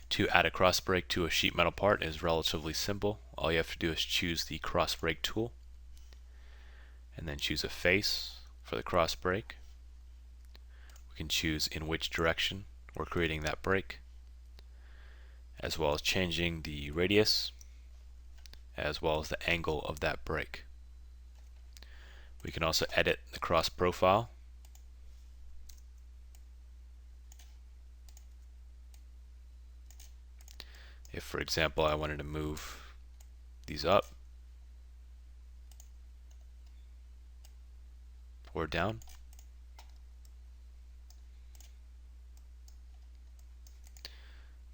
To add a cross break to a sheet metal part is relatively simple. All you have to do is choose the cross break tool and then choose a face for the cross break. We can choose in which direction we're creating that break, as well as changing the radius, as well as the angle of that break. We can also edit the cross profile. If, for example, I wanted to move these up or down,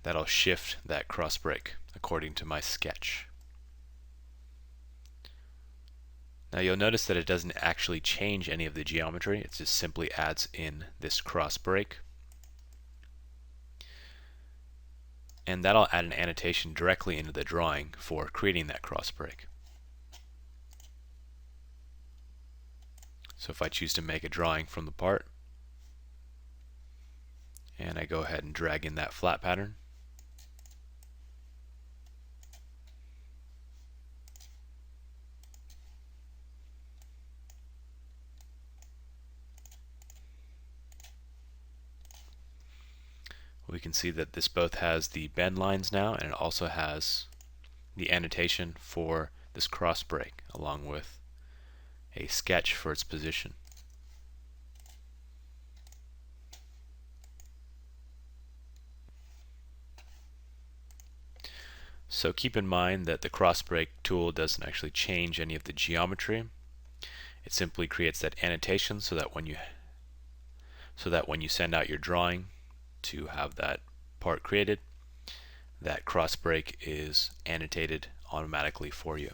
that'll shift that cross break according to my sketch. Now you'll notice that it doesn't actually change any of the geometry, it just simply adds in this cross break. And that'll add an annotation directly into the drawing for creating that cross break. So if I choose to make a drawing from the part, and I go ahead and drag in that flat pattern, we can see that this both has the bend lines now, and it also has the annotation for this cross break along with a sketch for its position. So keep in mind that the cross break tool doesn't actually change any of the geometry. It simply creates that annotation so that when you send out your drawing to have that part created, that cross break is annotated automatically for you.